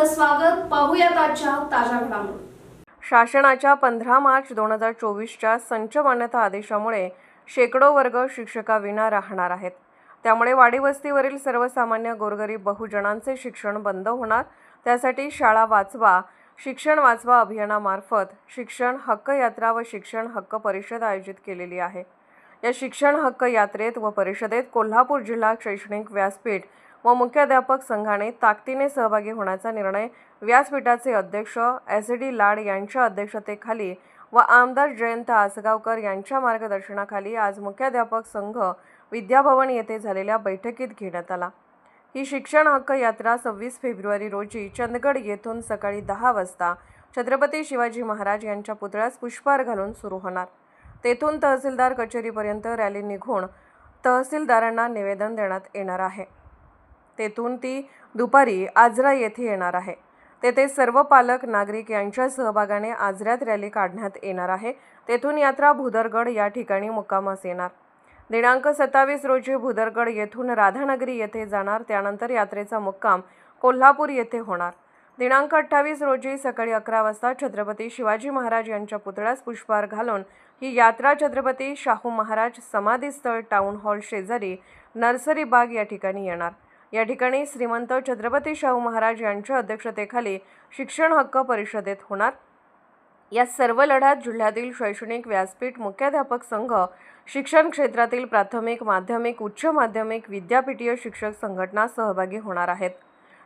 आपलं स्वागत. पाहूयात आजच्या ताज्या घडामोडी. शासनाच्या 15 मार्च 2024च्या संच मान्यता आदेशामुळे शेकडो वर्ग शिक्षकाविना राहणार आहेत. त्यामुळे वाडी वस्तीवरील सर्वसामान्य गोरगरीब बहुजनांचे शिक्षण बंद होणार. त्यासाठी शाळा वाचवा, शिक्षण वाचवा अभियानामार्फत शिक्षण हक्क यात्रा व शिक्षण हक्क परिषद आयोजित केलेली आहे. या शिक्षण हक्क यात्रेत व परिषदेत कोल्हापूर जिल्हा शैक्षणिक व्यासपीठ व मुख्याध्यापक संघाने ताकदीने सहभागी होण्याचा निर्णय व्यासपीठाचे अध्यक्ष SD लाड यांच्या अध्यक्षतेखाली व आमदार जयंत आसगावकर यांच्या मार्गदर्शनाखाली आज मुख्याध्यापक संघ विद्याभवन येथे झालेल्या बैठकीत घेण्यात आला. ही शिक्षण हक्क यात्रा 26 फेब्रुवारी रोजी चंदगड येथून सकाळी 10 वाजता छत्रपती शिवाजी महाराज यांच्या पुतळ्यास पुष्पहार घालून सुरू होणार. तेथून तहसीलदार कचेरीपर्यंत रॅली निघून तहसीलदारांना निवेदन देण्यात येणार आहे. तेथून ती दुपारी आजरा येथे येणार आहे. तेथे सर्व पालक नागरिक यांच्या सहभागाने आजऱ्यात रॅली काढण्यात येणार आहे. तेथून यात्रा भुदरगड या ठिकाणी मुक्कामास येणार. दिनांक 27 रोजी भुदरगड येथून राधानगरी येथे जाणार. त्यानंतर यात्रेचा मुक्काम कोल्हापूर येथे होणार. दिनांक 28 रोजी सकाळी 11 वाजता छत्रपती शिवाजी महाराज यांच्या पुतळ्यास पुष्पहार घालून ही यात्रा छत्रपती शाहू महाराज समाधीस्थळ टाउन हॉल शेजारी नर्सरी बाग या ठिकाणी येणार. या ठिकाणी श्रीमंत छत्रपती शाहू महाराज यांच्या अध्यक्षतेखाली शिक्षण हक्क परिषदेत होणार. या सर्व लढ्यात जिल्ह्यातील शैक्षणिक व्यासपीठ, मुख्याध्यापक संघ, शिक्षण क्षेत्रातील प्राथमिक, माध्यमिक, उच्च माध्यमिक, विद्यापीठीय शिक्षक संघटना सहभागी होणार आहेत.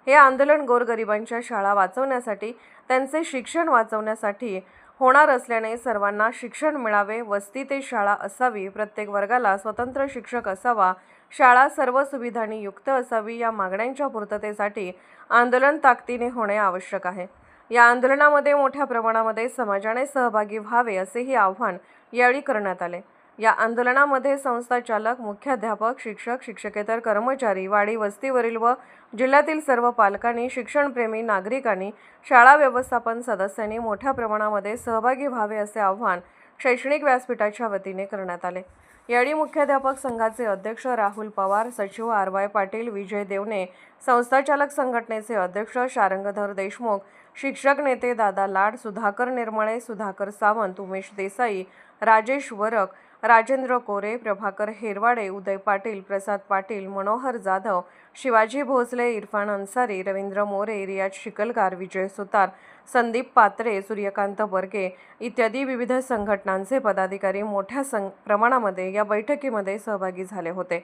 हे आंदोलन गोरगरिबांच्या शाळा वाचवण्यासाठी, त्यांचे शिक्षण वाचवण्यासाठी होणार असल्याने सर्वांना शिक्षण मिळावे, वस्ती ते शाळा असावी, प्रत्येक वर्गाला स्वतंत्र शिक्षक असावा, शाळा सर्व सुविधांनी युक्त असावी या मागण्यांच्या पूर्ततेसाठी आंदोलन ताकदीने होणे आवश्यक आहे. या आंदोलनामध्ये मोठ्या प्रमाणामध्ये समाजाने सहभागी व्हावे असेही आवाहन यावेळी करण्यात आले. या आंदोलनामध्ये संस्था चालक, मुख्याध्यापक, शिक्षक, शिक्षकेतर कर्मचारी, वाडी वस्तीवरील व जिल्ह्यातील सर्व पालकांनी, शिक्षणप्रेमी नागरिकांनी, शाळा व्यवस्थापन सदस्यांनी मोठ्या प्रमाणामध्ये सहभागी व्हावे असे आवाहन शैक्षणिक व्यासपीठाच्या वतीने करण्यात आले. यावेळी मुख्याध्यापक संघाचे अध्यक्ष राहुल पवार, सचिव RY पाटील, विजय देवणे, संस्थाचालक संघटनेचे अध्यक्ष शारंगधर देशमुख, शिक्षक नेते दादा लाड, सुधाकर निर्मळे, सुधाकर सावंत, उमेश देसाई, राजेश वरक, राजेंद्र कोरे, प्रभाकर हेरवाडे, उदय पाटील, प्रसाद पाटील, मनोहर जाधव, शिवाजी भोसले, इरफान अन्सारी, रवींद्र मोरे, रियाज शिकलकार, विजय सुतार, संदीप पात्रे, सूर्यकांत बर्गे इत्यादी विविध संघटनांचे पदाधिकारी मोठ्या प्रमाणामध्ये या बैठकीमध्ये सहभागी झाले होते.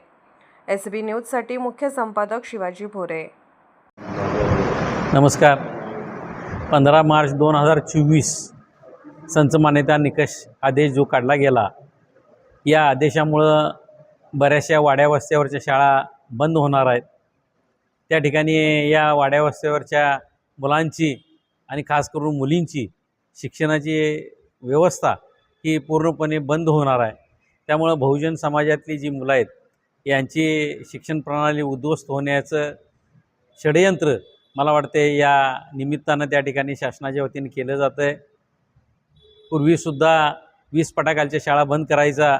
SB न्यूजसाठी मुख्य संपादक शिवाजी भोरे. नमस्कार. 15 मार्च 2024 संच मान्यता निकष आदेश जो काढला गेला, या आदेशामुळं बऱ्याचशा वाड्या वस्त्यावरच्या शाळा बंद होणार आहेत. त्या ठिकाणी या वाड्या वस्त्यावरच्या मुलांची आणि खास करून मुलींची शिक्षणाची व्यवस्था ही पूर्णपणे बंद होणार आहे. त्यामुळं बहुजन समाजातली जी मुलं आहेत यांची शिक्षण प्रणाली उद्ध्वस्त होण्याचं षडयंत्र मला वाटते या निमित्तानं त्या ठिकाणी शासनाच्या वतीने केलं जातं आहे. पूर्वीसुद्धा 20 फटाखालच्या शाळा बंद करायचा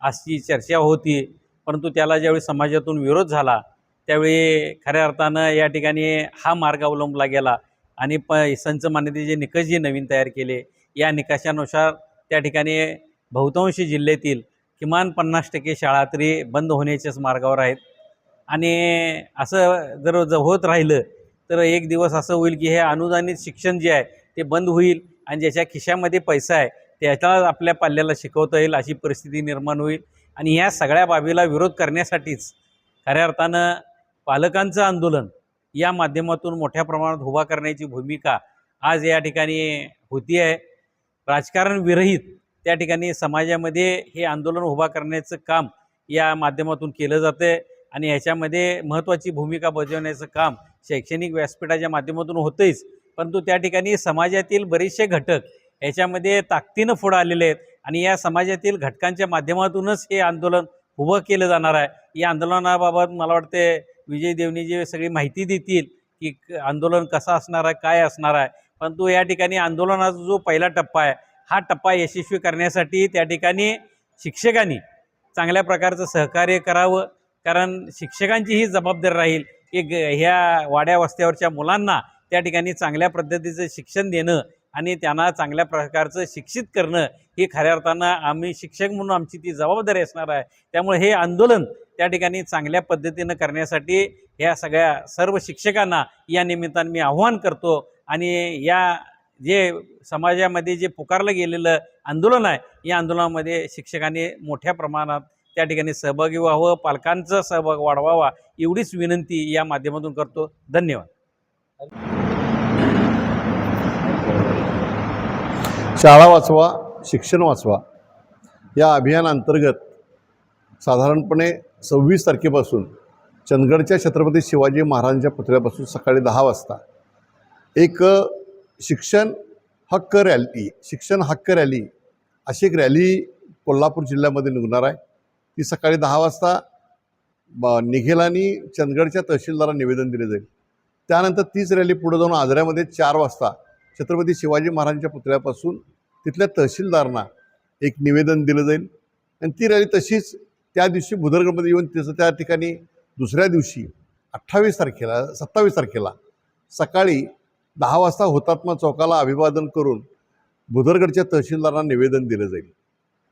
अशी चर्चा होती, परंतु त्याला ज्यावेळी समाजातून विरोध झाला त्यावेळी खऱ्या अर्थानं या ठिकाणी हा मार्ग अवलंबला गेला आणि संच मान्यतेचे निकष जे नवीन तयार केले, या निकषानुसार त्या ठिकाणी बहुतांशी जिल्ह्यातील किमान 50% शाळा तरी बंद होण्याच्याच मार्गावर आहेत. आणि असं जर होत राहिलं तर एक दिवस असं होईल की हे अनुदानित शिक्षण जे आहे ते बंद होईल आणि ज्याच्या खिशामध्ये पैसा आहे त्याला आपल्या पाल्याला शिकवता येईल अशी परिस्थिती निर्माण होईल. आणि ह्या सगळ्या बाबीला विरोध करण्यासाठीच खऱ्या अर्थानं पालकांचं आंदोलन या माध्यमातून मोठ्या प्रमाणात उभा करण्याची भूमिका आज या ठिकाणी होती आहे. राजकारण विरहित त्या ठिकाणी समाजामध्ये हे आंदोलन उभा करण्याचं काम या माध्यमातून केलं जातं आहे आणि ह्याच्यामध्ये महत्त्वाची भूमिका बजावण्याचं काम शैक्षणिक व्यासपीठाच्या माध्यमातून होतंच, परंतु त्या ठिकाणी समाजातील बरेचसे घटक ह्याच्यामध्ये ताकदीनं पुढं आलेले आहेत आणि या समाजातील घटकांच्या माध्यमातूनच हे आंदोलन उभं केलं जाणार आहे. या आंदोलनाबाबत मला वाटते विजय देवणी जी सगळी माहिती देतील की आंदोलन कसं असणार आहे, काय असणार आहे. परंतु या ठिकाणी आंदोलनाचा जो पहिला टप्पा आहे हा टप्पा यशस्वी करण्यासाठी त्या ठिकाणी शिक्षकांनी चांगल्या प्रकारचं सहकार्य करावं, कारण शिक्षकांची ही जबाबदारी राहील की ह्या वाड्या वस्त्यावरच्या मुलांना त्या ठिकाणी चांगल्या पद्धतीचं शिक्षण देणं आणि त्यांना चांगल्या प्रकारचं शिक्षित करणं हे खऱ्या अर्थानं आम्ही शिक्षक म्हणून आमची ती जबाबदारी असणार आहे. त्यामुळे हे आंदोलन त्या ठिकाणी चांगल्या पद्धतीनं करण्यासाठी ह्या सगळ्या सर्व शिक्षकांना या निमित्तानं मी आव्हान करतो. आणि या जे समाजामध्ये जे पुकारलं गेलेलं आंदोलन आहे या आंदोलनामध्ये शिक्षकांनी मोठ्या प्रमाणात त्या ठिकाणी सहभागी व्हावं, पालकांचा सहभाग वाढवावा एवढीच विनंती या माध्यमातून करतो. धन्यवाद. शाळा वाचवा शिक्षण वाचवा या अभियानांतर्गत साधारणपणे 26 तारखेपासून चंदगडच्या छत्रपती शिवाजी महाराजांच्या पुतळ्यापासून सकाळी 10 वाजता एक शिक्षण हक्क रॅली अशी एक रॅली कोल्हापूर जिल्ह्यामध्ये निघणार आहे. ती सकाळी 10 वाजता निघेल आणि चंदगडच्या तहसीलदारांना निवेदन दिले जाईल. त्यानंतर तीच रॅली पुढे जाऊन आजऱ्यामध्ये 4 वाजता छत्रपती शिवाजी महाराजांच्या पुतळ्यापासून तिथल्या तहसीलदारांना एक निवेदन दिलं जाईल. आणि ती रॅली तशीच त्या दिवशी भुदरगडमध्ये येऊन त्याचं त्या ठिकाणी दुसऱ्या दिवशी 27 तारखेला सकाळी 10 वाजता हुतात्मा चौकाला अभिवादन करून भुदरगडच्या तहसीलदारांना निवेदन दिलं जाईल.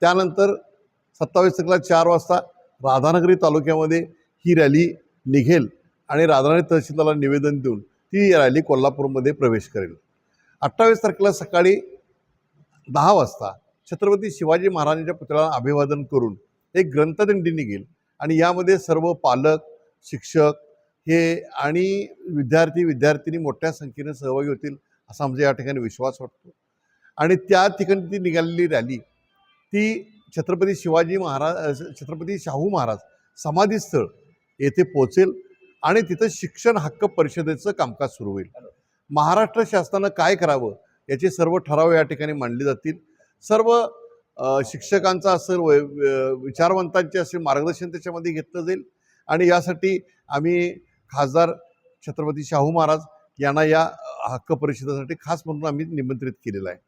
त्यानंतर 27 तारखेला 4 वाजता राधानगरी तालुक्यामध्ये ही रॅली निघेल आणि राधानगरी तहसीलदाराला निवेदन देऊन ती रॅली कोल्हापूरमध्ये प्रवेश करेल. 28 तारखेला सकाळी 10 वाजता छत्रपती शिवाजी महाराजांच्या पुतळ्याला अभिवादन करून एक ग्रंथदिंडी निघेल आणि यामध्ये सर्व पालक, शिक्षक हे आणि विद्यार्थी मोठ्या संख्येने सहभागी होतील असा आमचा या ठिकाणी विश्वास वाटतो. आणि त्या ठिकाणी ती निघालेली रॅली ती छत्रपती शाहू महाराज समाधीस्थळ येथे पोहोचेल आणि तिथं शिक्षण हक्क परिषदेचं कामकाज सुरू होईल. महाराष्ट्र शासनानं काय करावं याचे सर्व ठराव या ठिकाणी मांडले जातील. सर्व शिक्षकांचा असेल विचारवंतांचे असेल मार्गदर्शन त्याच्यामध्ये घेतलं जाईल. आणि यासाठी आम्ही खासदार छत्रपती शाहू महाराज यांना या हक्क परिषदेसाठी खास म्हणून आम्ही निमंत्रित केलेलं आहे.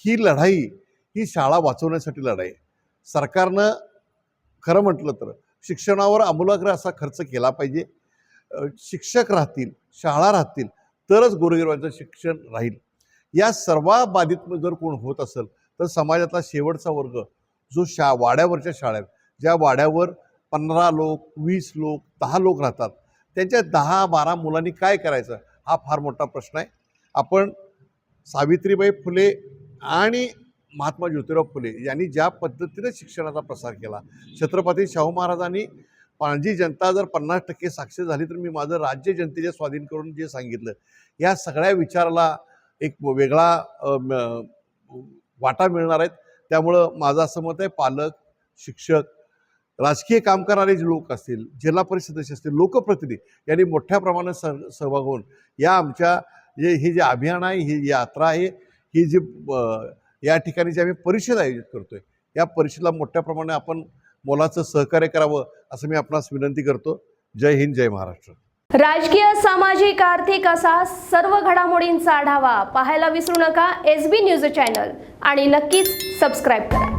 ही लढाई ही शाळा वाचवण्यासाठी लढाई आहे. सरकारनं खरं म्हटलं तर शिक्षणावर आमूलाग्र असा खर्च केला पाहिजे. शिक्षक राहतील, शाळा राहतील तरच गोरगरिबांचं शिक्षण राहील. या सर्व बाधित जर कोण होत असेल तर समाजातला शेवटचा वर्ग जो वाड्यावरच्या शाळा आहेत, ज्या वाड्यावर 15 लोक, 20 लोक, 10 लोक राहतात, त्यांच्या 10-12 मुलांनी काय करायचं हा फार मोठा प्रश्न आहे. आपण सावित्रीबाई फुले आणि महात्मा ज्योतिराव फुले यांनी ज्या पद्धतीने शिक्षणाचा प्रसार केला, छत्रपती शाहू महाराजांनी माझी जनता जर 50% साक्षर झाली तर मी माझं राज्य जनतेच्या स्वाधीन करून जे सांगितलं, या सगळ्या विचाराला एक वेगळा वाटा मिळणार आहेत. त्यामुळं माझं असं मत आहे, पालक, शिक्षक, राजकीय काम करणारे जे लोक असतील, जिल्हा परिषद सदस्य असतील, लोकप्रतिनिधी यांनी मोठ्या प्रमाणात सहभाग होऊन या आमच्या हे जे अभियान आहे, ही यात्रा आहे, ही जी या ठिकाणी जे आम्ही परिषद आयोजित करतोय, या परिषदेला मोठ्या प्रमाणात आपण मोलाचं सहकार्य करावं असं मी आपणास विनंती करतो. जय हिंद, जय महाराष्ट्र. राजकीय, सामाजिक, आर्थिक असा सर्व घडामोडींचा आढावा पाहायला विसरू नका SB न्यूज चॅनल आणि नक्कीच सबस्क्राईब करा.